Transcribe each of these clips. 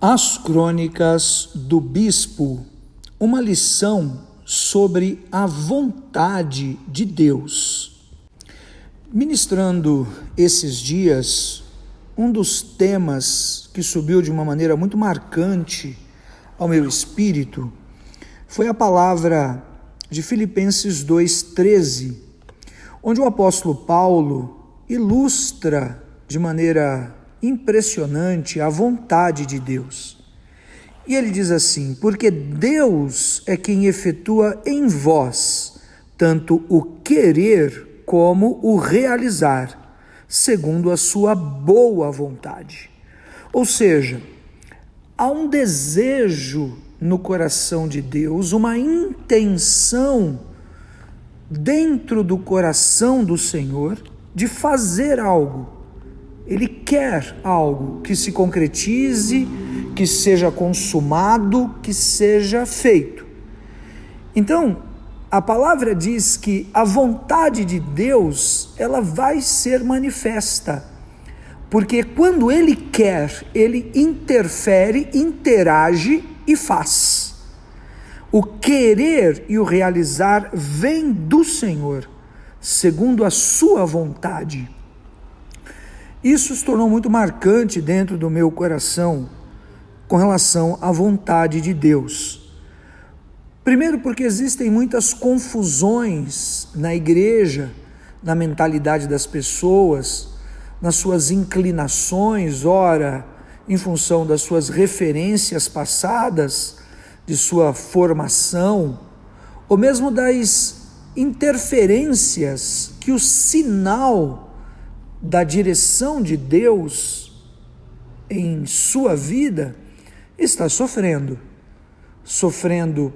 As Crônicas do Bispo, uma lição sobre a vontade de Deus. Ministrando esses dias, um dos temas que subiu de uma maneira muito marcante ao meu espírito foi a palavra de Filipenses 2,13, onde o apóstolo Paulo ilustra de maneira impressionante a vontade de Deus. E ele diz assim: porque Deus é quem efetua em vós tanto o querer como o realizar, segundo a sua boa vontade. Ou seja, há um desejo no coração de Deus, uma intenção dentro do coração do Senhor de fazer algo. Ele quer algo que se concretize, que seja consumado, que seja feito. Então, a palavra diz que a vontade de Deus, ela vai ser manifesta, porque quando Ele quer, Ele interfere, interage e faz. O querer e o realizar vem do Senhor, segundo a sua vontade. Isso se tornou muito marcante dentro do meu coração com relação à vontade de Deus. Primeiro, porque existem muitas confusões na igreja, na mentalidade das pessoas, nas suas inclinações, ora, em função das suas referências passadas, de sua formação, ou mesmo das interferências que o sinal da direção de Deus em sua vida está sofrendo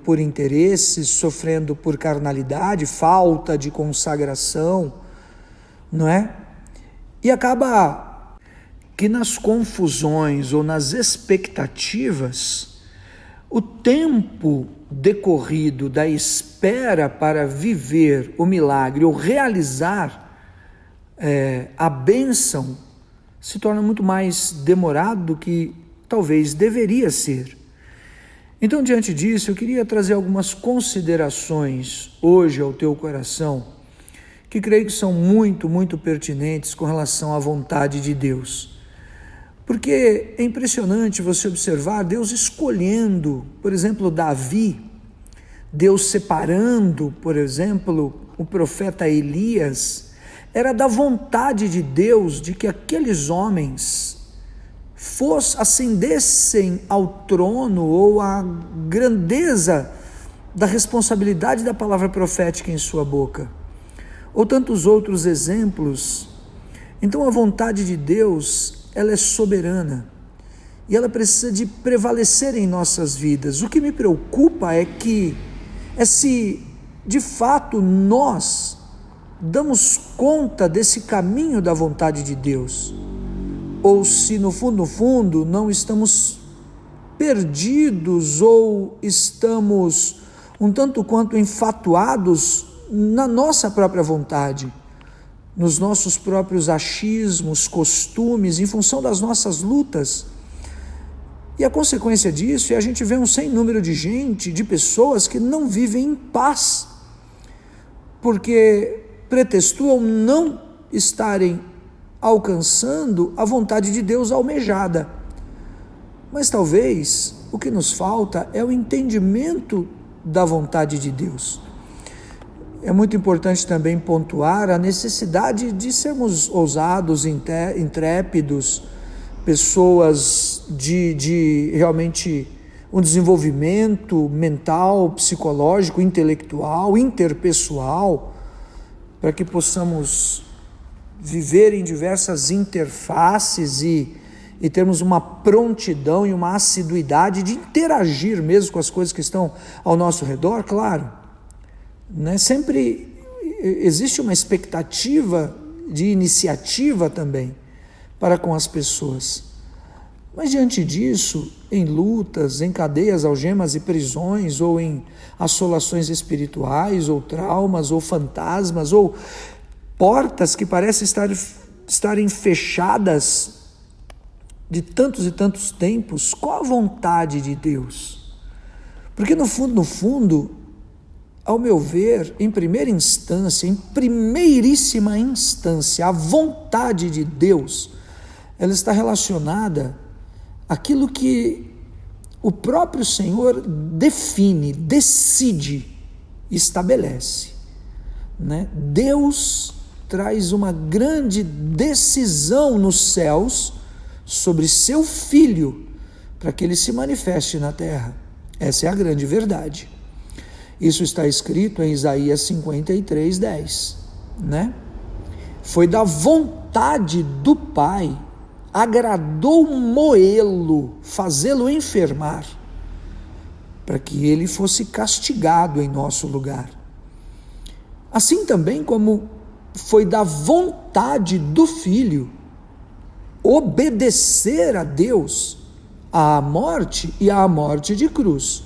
por interesses, sofrendo por carnalidade, falta de consagração, não é? E acaba que nas confusões ou nas expectativas, o tempo decorrido da espera para viver o milagre ou realizar a bênção se torna muito mais demorado do que talvez deveria ser. Então, diante disso, eu queria trazer algumas considerações hoje ao teu coração, que creio que são muito, muito pertinentes com relação à vontade de Deus. Porque é impressionante você observar Deus escolhendo, por exemplo, Davi, Deus separando, por exemplo, o profeta Elias. Era da vontade de Deus de que aqueles homens ascendessem ao trono ou à grandeza da responsabilidade da palavra profética em sua boca, ou tantos outros exemplos. Então a vontade de Deus, ela é soberana e ela precisa de prevalecer em nossas vidas. O que me preocupa é se de fato nós damos conta desse caminho da vontade de Deus, ou se no fundo não estamos perdidos ou estamos um tanto quanto enfatuados na nossa própria vontade, nos nossos próprios achismos, costumes, em função das nossas lutas. E a consequência disso é a gente vê um sem número de gente, de pessoas que não vivem em paz, porque pretextuam não estarem alcançando a vontade de Deus almejada. Mas talvez o que nos falta é o entendimento da vontade de Deus. É muito importante também pontuar a necessidade de sermos ousados, intrépidos, pessoas de realmente um desenvolvimento mental, psicológico, intelectual, interpessoal, para que possamos viver em diversas interfaces e termos uma prontidão e uma assiduidade de interagir mesmo com as coisas que estão ao nosso redor, claro. Né? Sempre existe uma expectativa de iniciativa também para com as pessoas. Mas diante disso, em lutas, em cadeias, algemas e prisões, ou em assolações espirituais, ou traumas, ou fantasmas, ou portas que parecem estarem fechadas de tantos e tantos tempos, qual a vontade de Deus? Porque no fundo, ao meu ver, em primeira instância, em primeiríssima instância, a vontade de Deus, ela está relacionada àquilo que o próprio Senhor define, decide, estabelece, né? Deus traz uma grande decisão nos céus sobre seu Filho, para que ele se manifeste na terra. Essa é a grande verdade. Isso está escrito em Isaías 53:10, né? Foi da vontade do Pai, agradou moê-lo, fazê-lo enfermar, para que ele fosse castigado em nosso lugar. Assim também como foi da vontade do Filho obedecer a Deus à morte e à morte de cruz.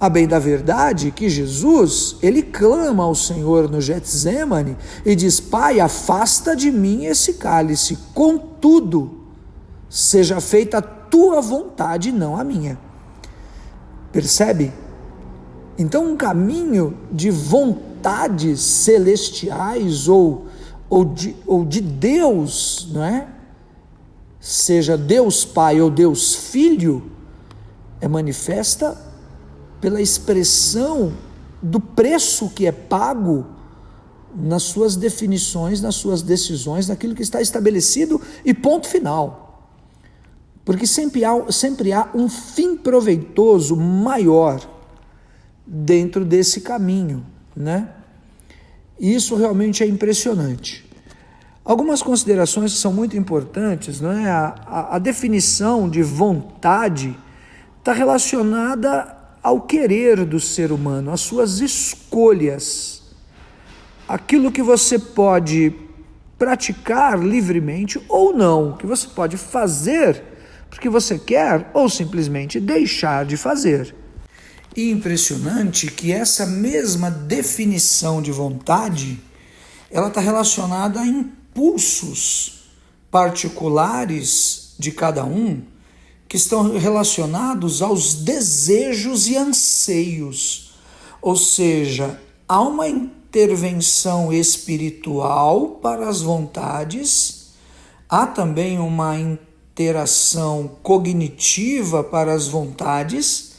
A bem da verdade que Jesus, ele clama ao Senhor no Getsêmani e diz: Pai, afasta de mim esse cálice, contudo, seja feita a tua vontade e não a minha. Percebe? Então, um caminho de vontades celestiais ou de Deus, não é? Seja Deus Pai ou Deus Filho, é manifesta pela expressão do preço que é pago nas suas definições, nas suas decisões, naquilo que está estabelecido e ponto final. Porque sempre há um fim proveitoso maior dentro desse caminho, né? E isso realmente é impressionante. Algumas considerações que são muito importantes, não é? A definição de vontade está relacionada ao querer do ser humano, às suas escolhas, aquilo que você pode praticar livremente ou não, que você pode fazer porque você quer ou simplesmente deixar de fazer. E impressionante que essa mesma definição de vontade, ela está relacionada a impulsos particulares de cada um, que estão relacionados aos desejos e anseios. Ou seja, há uma intervenção espiritual para as vontades, há também uma interação cognitiva para as vontades,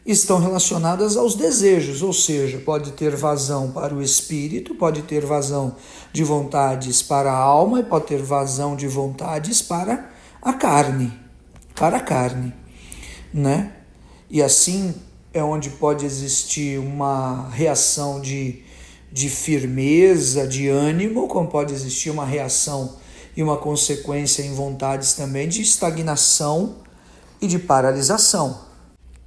estão relacionadas aos desejos, ou seja, pode ter vazão para o espírito, pode ter vazão de vontades para a alma e pode ter vazão de vontades para a carne, né? E assim é onde pode existir uma reação de firmeza, de ânimo, como pode existir uma reação e uma consequência em vontades também de estagnação e de paralisação.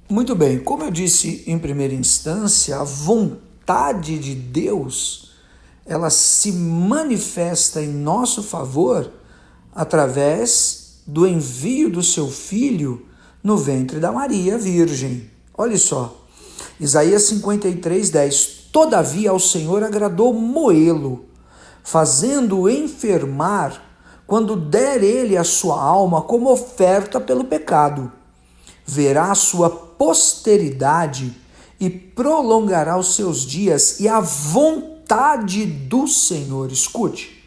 Muito bem, como eu disse em primeira instância, a vontade de Deus, ela se manifesta em nosso favor através do envio do seu Filho no ventre da Maria Virgem. Olha só, Isaías 53:10, todavia ao Senhor agradou moê-lo, fazendo-o enfermar, quando der ele a sua alma como oferta pelo pecado. Verá a sua posteridade e prolongará os seus dias, e a vontade do Senhor, escute,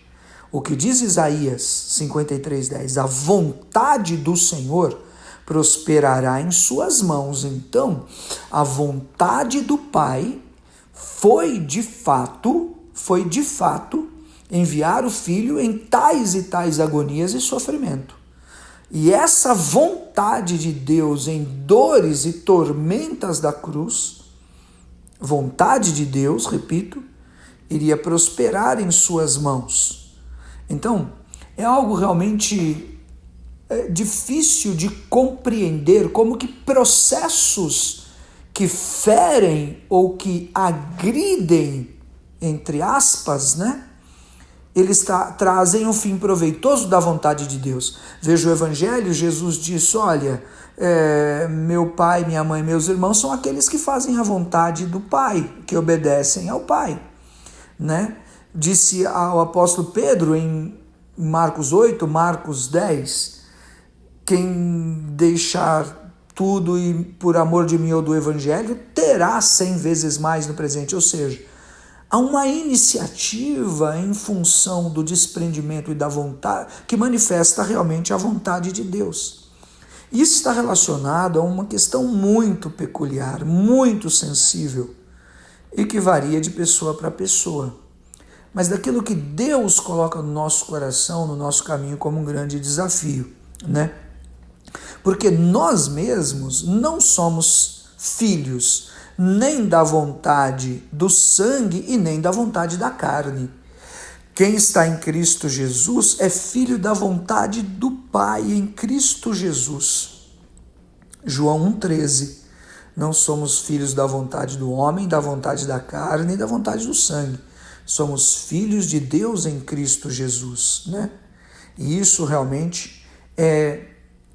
o que diz Isaías 53:10, a vontade do Senhor prosperará em suas mãos. Então, a vontade do Pai foi de fato enviar o Filho em tais e tais agonias e sofrimento. E essa vontade de Deus em dores e tormentas da cruz, vontade de Deus, repito, iria prosperar em suas mãos. Então, é algo realmente difícil de compreender como que processos que ferem ou que agridem, entre aspas, né? Eles trazem um fim proveitoso da vontade de Deus. Veja o Evangelho, Jesus disse, olha, meu pai, minha mãe, meus irmãos são aqueles que fazem a vontade do Pai, que obedecem ao Pai, né? Disse ao apóstolo Pedro em Marcos 8, Marcos 10, quem deixar tudo e por amor de mim ou do evangelho, terá 100 vezes mais no presente. Ou seja, há uma iniciativa em função do desprendimento e da vontade, que manifesta realmente a vontade de Deus. Isso está relacionado a uma questão muito peculiar, muito sensível, e que varia de pessoa para pessoa, mas daquilo que Deus coloca no nosso coração, no nosso caminho, como um grande desafio, né? Porque nós mesmos não somos filhos nem da vontade do sangue e nem da vontade da carne. Quem está em Cristo Jesus é filho da vontade do Pai em Cristo Jesus. João 1,13. Não somos filhos da vontade do homem, da vontade da carne e da vontade do sangue. Somos filhos de Deus em Cristo Jesus, né? E isso realmente é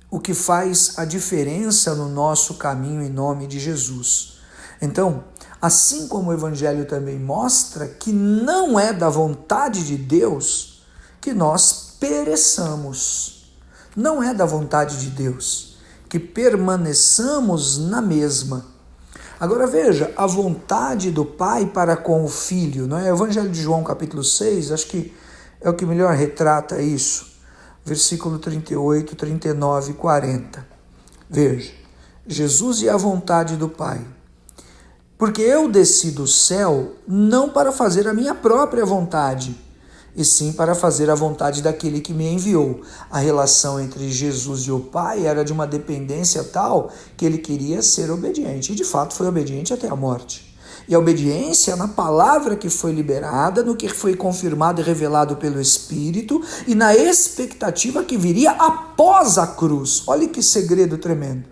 o que faz a diferença no nosso caminho em nome de Jesus. Então, assim como o Evangelho também mostra que não é da vontade de Deus que nós pereçamos. Não é da vontade de Deus que permaneçamos na mesma. Agora veja, a vontade do Pai para com o Filho, não é? O Evangelho de João, capítulo 6, acho que é o que melhor retrata isso. Versículo 38, 39 e 40. Veja, Jesus e a vontade do Pai. Porque eu desci do céu não para fazer a minha própria vontade, e sim para fazer a vontade daquele que me enviou. A relação entre Jesus e o Pai era de uma dependência tal que ele queria ser obediente, e de fato foi obediente até a morte. E a obediência na palavra que foi liberada, no que foi confirmado e revelado pelo Espírito, e na expectativa que viria após a cruz. Olha que segredo tremendo.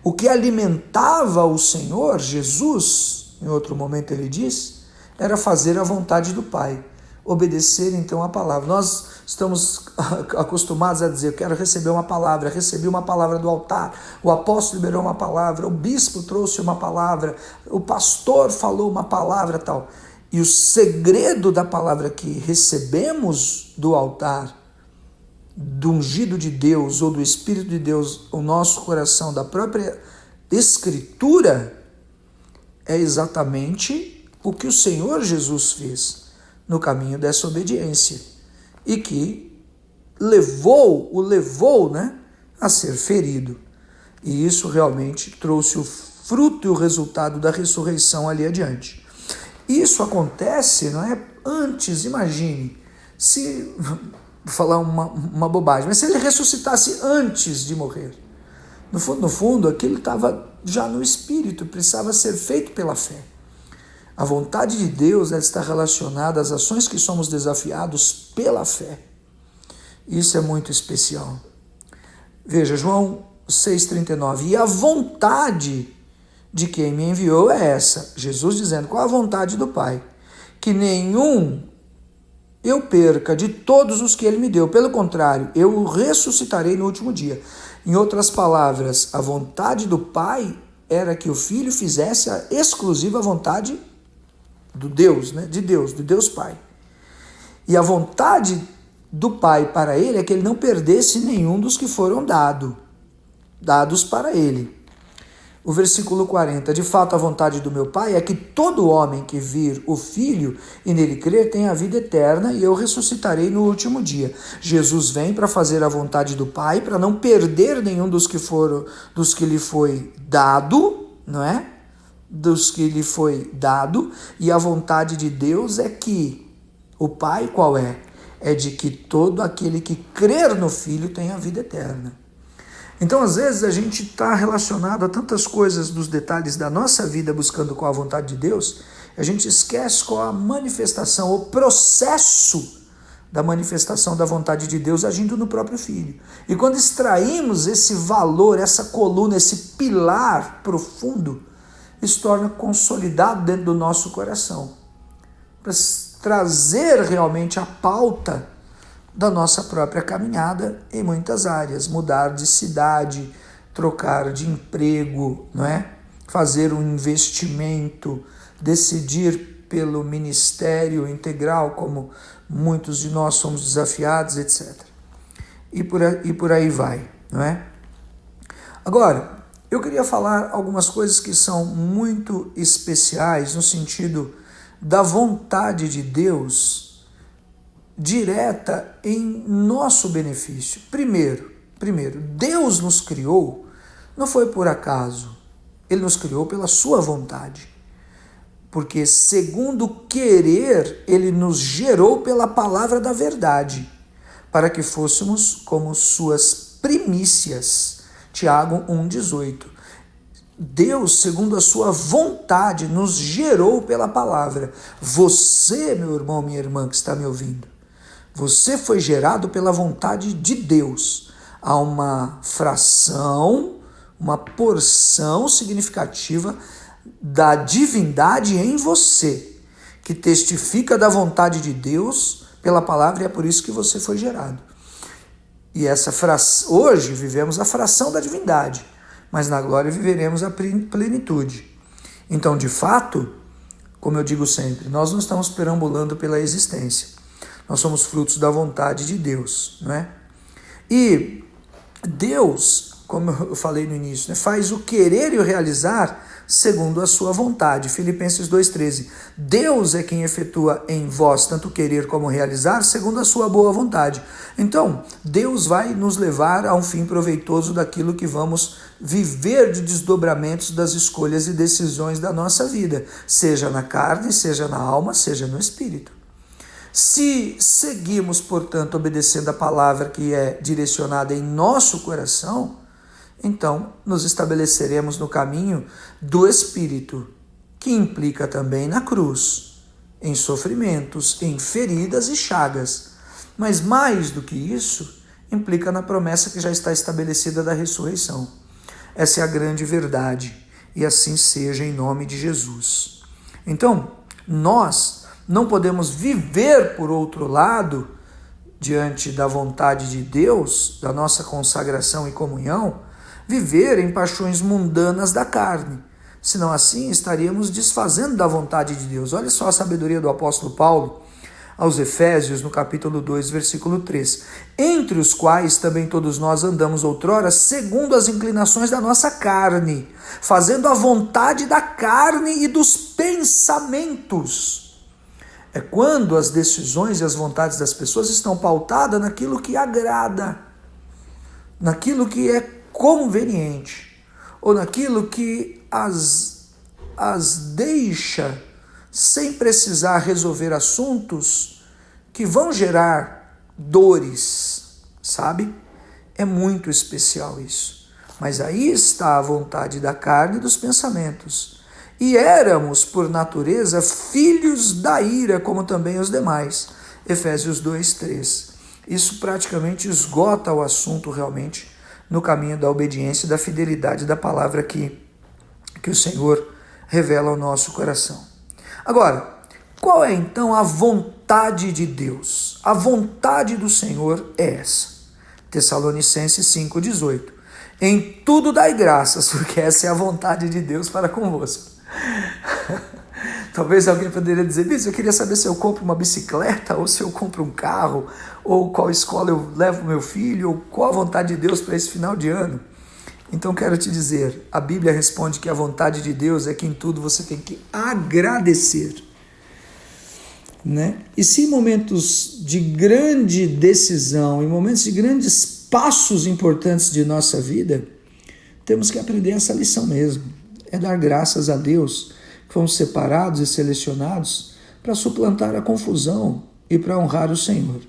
O que alimentava o Senhor Jesus, em outro momento ele diz, era fazer a vontade do Pai. Obedecer então a palavra. Nós estamos acostumados a dizer, eu quero receber uma palavra, recebi uma palavra do altar, o apóstolo liberou uma palavra, o bispo trouxe uma palavra, o pastor falou uma palavra tal. E o segredo da palavra que recebemos do altar, do ungido de Deus ou do Espírito de Deus, o nosso coração, da própria Escritura, é exatamente o que o Senhor Jesus fez no caminho dessa obediência e que o levou, né, a ser ferido. E isso realmente trouxe o fruto e o resultado da ressurreição ali adiante. Isso acontece, não é? Antes, imagine, se, vou falar uma bobagem, mas se ele ressuscitasse antes de morrer, no fundo, aquilo estava já no Espírito, precisava ser feito pela fé. A vontade de Deus está relacionada às ações que somos desafiados pela fé. Isso é muito especial. Veja, João 6,39. E a vontade de quem me enviou é essa. Jesus dizendo, qual a vontade do Pai? Que nenhum eu perca de todos os que ele me deu. Pelo contrário, eu o ressuscitarei no último dia. Em outras palavras, a vontade do Pai era que o Filho fizesse a exclusiva vontade do Deus, né? De Deus, do Deus Pai. E a vontade do Pai para ele é que ele não perdesse nenhum dos que foram dados para ele. O versículo 40, de fato a vontade do meu Pai é que todo homem que vir o Filho e nele crer tenha a vida eterna e eu ressuscitarei no último dia. Jesus vem para fazer a vontade do Pai, para não perder nenhum dos que lhe foi dado, não é? Dos que lhe foi dado, e a vontade de Deus é que o Pai qual é? É de que todo aquele que crer no Filho tenha a vida eterna. Então, às vezes, a gente está relacionado a tantas coisas dos detalhes da nossa vida buscando qual a vontade de Deus, a gente esquece qual a manifestação, o processo da manifestação da vontade de Deus agindo no próprio Filho. E quando extraímos esse valor, essa coluna, esse pilar profundo, isso torna consolidado dentro do nosso coração, para trazer realmente a pauta da nossa própria caminhada em muitas áreas, mudar de cidade, trocar de emprego, não é? Fazer um investimento, decidir pelo ministério integral, como muitos de nós somos desafiados, etc. E por aí vai. não é? Agora, eu queria falar algumas coisas que são muito especiais no sentido da vontade de Deus direta em nosso benefício. Primeiro, Deus nos criou, não foi por acaso, Ele nos criou pela sua vontade. Porque segundo querer, Ele nos gerou pela palavra da verdade, para que fôssemos como suas primícias. Tiago 1,18. Deus, segundo a sua vontade, nos gerou pela palavra. Você, meu irmão, minha irmã que está me ouvindo, você foi gerado pela vontade de Deus. Há uma fração, uma porção significativa da divindade em você, que testifica da vontade de Deus pela palavra, e é por isso que você foi gerado. E hoje vivemos a fração da divindade, mas na glória viveremos a plenitude. Então, de fato, como eu digo sempre, nós não estamos perambulando pela existência. Nós somos frutos da vontade de Deus, não é? E Deus, como eu falei no início, faz o querer e o realizar segundo a sua vontade. Filipenses 2,13. Deus é quem efetua em vós tanto querer como realizar segundo a sua boa vontade. Então, Deus vai nos levar a um fim proveitoso daquilo que vamos viver de desdobramentos das escolhas e decisões da nossa vida, seja na carne, seja na alma, seja no espírito. Se seguimos, portanto, obedecendo a palavra que é direcionada em nosso coração, então nos estabeleceremos no caminho do Espírito, que implica também na cruz, em sofrimentos, em feridas e chagas. Mas mais do que isso, implica na promessa que já está estabelecida da ressurreição. Essa é a grande verdade, e assim seja em nome de Jesus. Então, nós não podemos viver por outro lado, diante da vontade de Deus, da nossa consagração e comunhão, viver em paixões mundanas da carne. Senão assim estaríamos desfazendo da vontade de Deus. Olha só a sabedoria do apóstolo Paulo aos Efésios, no capítulo 2, versículo 3. Entre os quais também todos nós andamos outrora, segundo as inclinações da nossa carne, fazendo a vontade da carne e dos pensamentos. É quando as decisões e as vontades das pessoas estão pautadas naquilo que agrada, naquilo que é conveniente, ou naquilo que as deixa sem precisar resolver assuntos que vão gerar dores, sabe? É muito especial isso. Mas aí está a vontade da carne e dos pensamentos. E éramos, por natureza, filhos da ira, como também os demais. Efésios 2:3. Isso praticamente esgota o assunto realmente no caminho da obediência e da fidelidade da palavra que o Senhor revela ao nosso coração. Agora, qual é então a vontade de Deus? A vontade do Senhor é essa. Tessalonicenses 5:18. Em tudo dai graças, porque essa é a vontade de Deus para convosco. Talvez alguém poderia dizer, eu queria saber se eu compro uma bicicleta, ou se eu compro um carro, ou qual escola eu levo meu filho, ou qual a vontade de Deus para esse final de ano. Então quero te dizer, a Bíblia responde que a vontade de Deus é que em tudo você tem que agradecer. Né? E se em momentos de grande decisão, em momentos de grandes passos importantes de nossa vida, temos que aprender essa lição mesmo. É dar graças a Deus que fomos separados e selecionados para suplantar a confusão e para honrar o Senhor.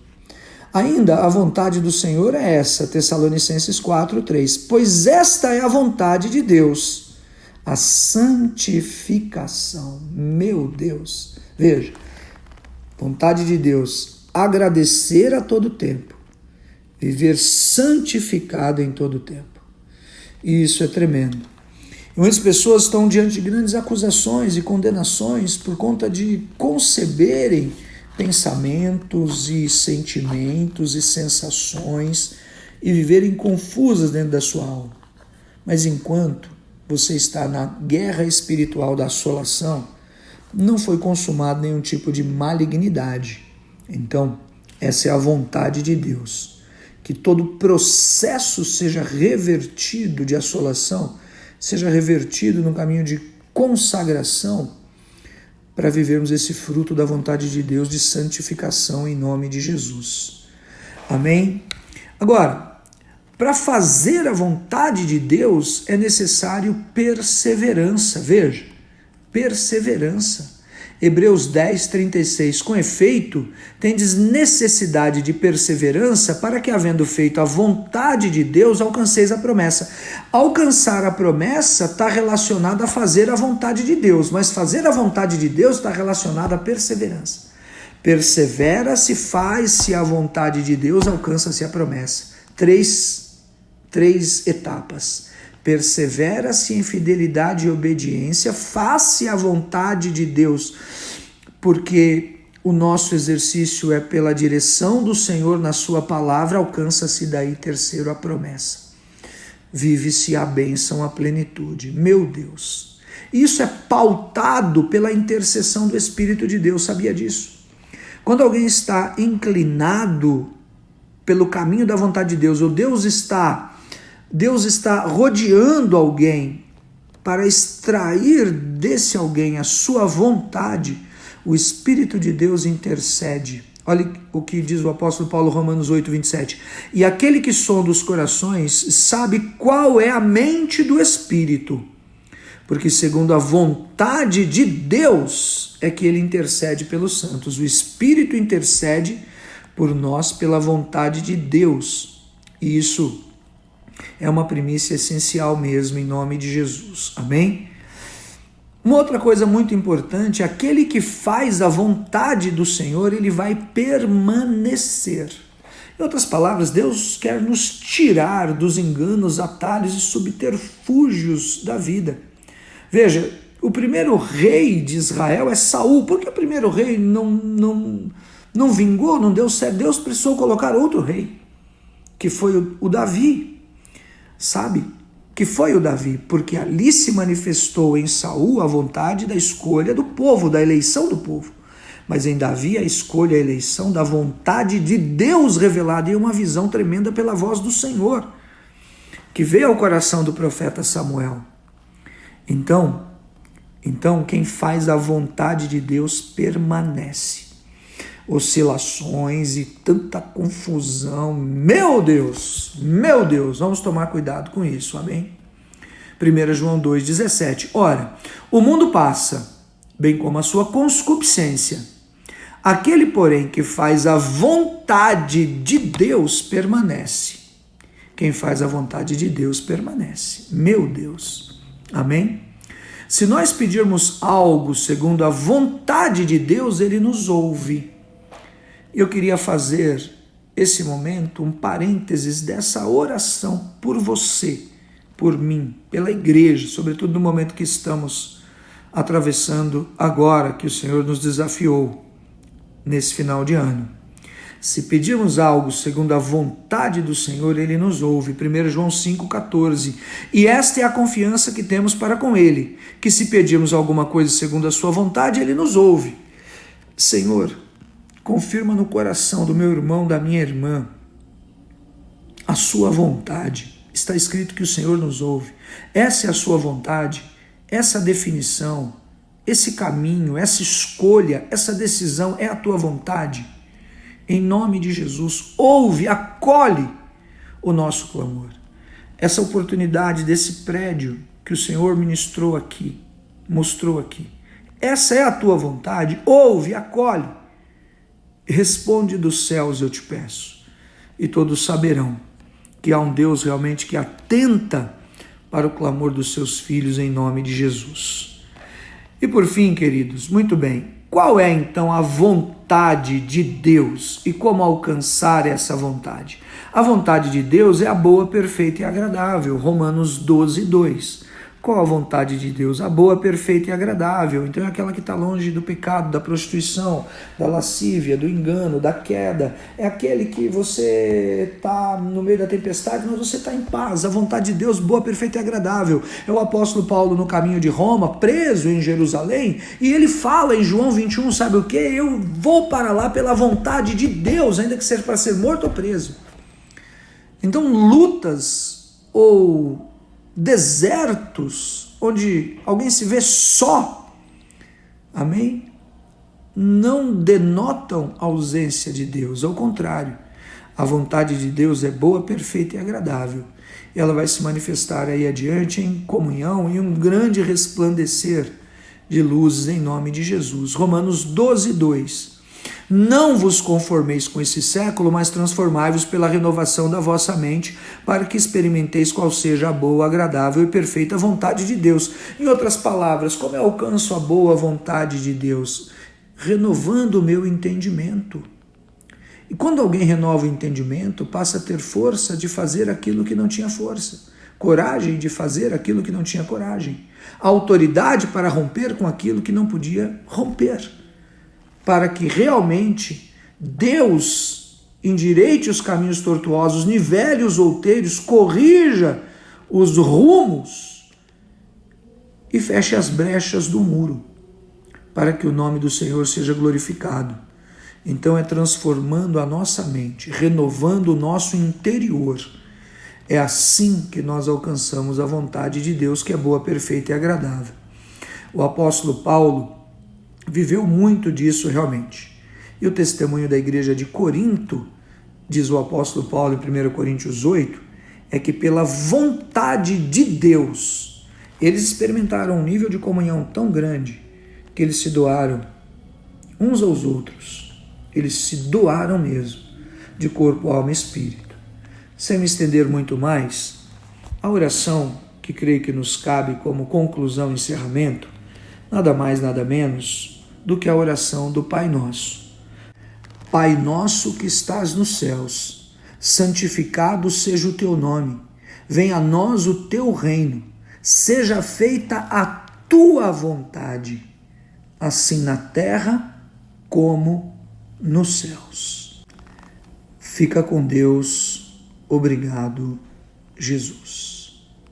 Ainda a vontade do Senhor é essa, Tessalonicenses 4:3. Pois esta é a vontade de Deus, a santificação. Meu Deus, veja, vontade de Deus, agradecer a todo tempo, viver santificado em todo tempo. E isso é tremendo. E muitas pessoas estão diante de grandes acusações e condenações por conta de conceberem pensamentos e sentimentos e sensações e viverem confusas dentro da sua alma. Mas enquanto você está na guerra espiritual da assolação, não foi consumado nenhum tipo de malignidade. Então, essa é a vontade de Deus, que que todo processo seja revertido de assolação, seja revertido no caminho de consagração, para vivermos esse fruto da vontade de Deus de santificação em nome de Jesus. Amém? Agora, para fazer a vontade de Deus é necessário perseverança. Veja, perseverança. Hebreus 10, 36. Com efeito, tendes necessidade de perseverança para que, havendo feito a vontade de Deus, alcanceis a promessa. Alcançar a promessa está relacionado a fazer a vontade de Deus, mas fazer a vontade de Deus está relacionado à perseverança. Persevera-se, faz-se a vontade de Deus, alcança-se a promessa. Três etapas. Persevera-se em fidelidade e obediência, faz-se a vontade de Deus, porque o nosso exercício é pela direção do Senhor na sua palavra, alcança-se daí terceiro a promessa. Vive-se a bênção, a plenitude. Meu Deus, isso é pautado pela intercessão do Espírito de Deus, sabia disso? Quando alguém está inclinado pelo caminho da vontade de Deus, ou Deus está rodeando alguém para extrair desse alguém a sua vontade, o Espírito de Deus intercede. Olha o que diz o apóstolo Paulo, Romanos 8, 27. E aquele que sonda os corações sabe qual é a mente do Espírito, porque segundo a vontade de Deus é que ele intercede pelos santos. O Espírito intercede por nós pela vontade de Deus. E isso é uma primícia essencial mesmo, em nome de Jesus. Amém? Uma outra coisa muito importante, aquele que faz a vontade do Senhor, ele vai permanecer. Em outras palavras, Deus quer nos tirar dos enganos, atalhos e subterfúgios da vida. Veja, o primeiro rei de Israel é Saul. Por que o primeiro rei não vingou, não deu certo? Deus precisou colocar outro rei, que foi o Davi. Sabe? Que foi o Davi, porque ali se manifestou em Saul a vontade da escolha do povo, da eleição do povo. Mas em Davi a escolha, a eleição da vontade de Deus revelada e uma visão tremenda pela voz do Senhor, que veio ao coração do profeta Samuel. Então quem faz a vontade de Deus permanece. Oscilações e tanta confusão, meu Deus, vamos tomar cuidado com isso, amém? 1 João 2,17, ora, o mundo passa, bem como a sua concupiscência, aquele, porém, que faz a vontade de Deus permanece. Quem faz a vontade de Deus permanece, meu Deus, amém? Se nós pedirmos algo segundo a vontade de Deus, Ele nos ouve. Eu queria fazer esse momento um parênteses dessa oração por você, por mim, pela igreja, sobretudo no momento que estamos atravessando agora, que o Senhor nos desafiou nesse final de ano. Se pedirmos algo segundo a vontade do Senhor, Ele nos ouve. 1 João 5,14. E esta é a confiança que temos para com Ele, que se pedirmos alguma coisa segundo a sua vontade, Ele nos ouve. Senhor, confirma no coração do meu irmão, da minha irmã, a sua vontade. Está escrito que o Senhor nos ouve. Essa é a sua vontade, essa definição, esse caminho, essa escolha, essa decisão é a tua vontade. Em nome de Jesus, ouve, acolhe o nosso clamor. Essa oportunidade desse prédio que o Senhor ministrou aqui, mostrou aqui. Essa é a tua vontade, ouve, acolhe. Responde dos céus, eu te peço, e todos saberão que há um Deus realmente que atenta para o clamor dos seus filhos em nome de Jesus. E por fim, queridos, muito bem, qual é então a vontade de Deus e como alcançar essa vontade? A vontade de Deus é a boa, perfeita e agradável, Romanos 12, 2. Qual a vontade de Deus? A boa, perfeita e agradável. Então é aquela que está longe do pecado, da prostituição, da lascívia, do engano, da queda. É aquele que você está no meio da tempestade, mas você está em paz. A vontade de Deus, boa, perfeita e agradável. É o apóstolo Paulo no caminho de Roma, preso em Jerusalém, e ele fala em João 21, sabe o que? Eu vou para lá pela vontade de Deus, ainda que seja para ser morto ou preso. Então, lutas ou desertos onde alguém se vê só, amém? Não denotam a ausência de Deus, ao contrário, a vontade de Deus é boa, perfeita e agradável. Ela vai se manifestar aí adiante em comunhão e um grande resplandecer de luzes em nome de Jesus. Romanos 12, 2. Não vos conformeis com esse século, mas transformai-vos pela renovação da vossa mente, para que experimenteis qual seja a boa, agradável e perfeita vontade de Deus. Em outras palavras, como eu alcanço a boa vontade de Deus? Renovando o meu entendimento. E quando alguém renova o entendimento, passa a ter força de fazer aquilo que não tinha força, coragem de fazer aquilo que não tinha coragem, autoridade para romper com aquilo que não podia romper, para que realmente Deus endireite os caminhos tortuosos, nivele os outeiros, corrija os rumos e feche as brechas do muro, para que o nome do Senhor seja glorificado. Então é transformando a nossa mente, renovando o nosso interior. É assim que nós alcançamos a vontade de Deus, que é boa, perfeita e agradável. O apóstolo Paulo viveu muito disso realmente. E o testemunho da igreja de Corinto, diz o apóstolo Paulo em 1 Coríntios 8, é que pela vontade de Deus, eles experimentaram um nível de comunhão tão grande que eles se doaram uns aos outros. Eles se doaram mesmo, de corpo, alma e espírito. Sem me estender muito mais, a oração que creio que nos cabe como conclusão e encerramento, nada mais, nada menos do que a oração do Pai Nosso. Pai nosso que estás nos céus, santificado seja o teu nome, venha a nós o teu reino, seja feita a tua vontade, assim na terra como nos céus. Fica com Deus. Obrigado, Jesus.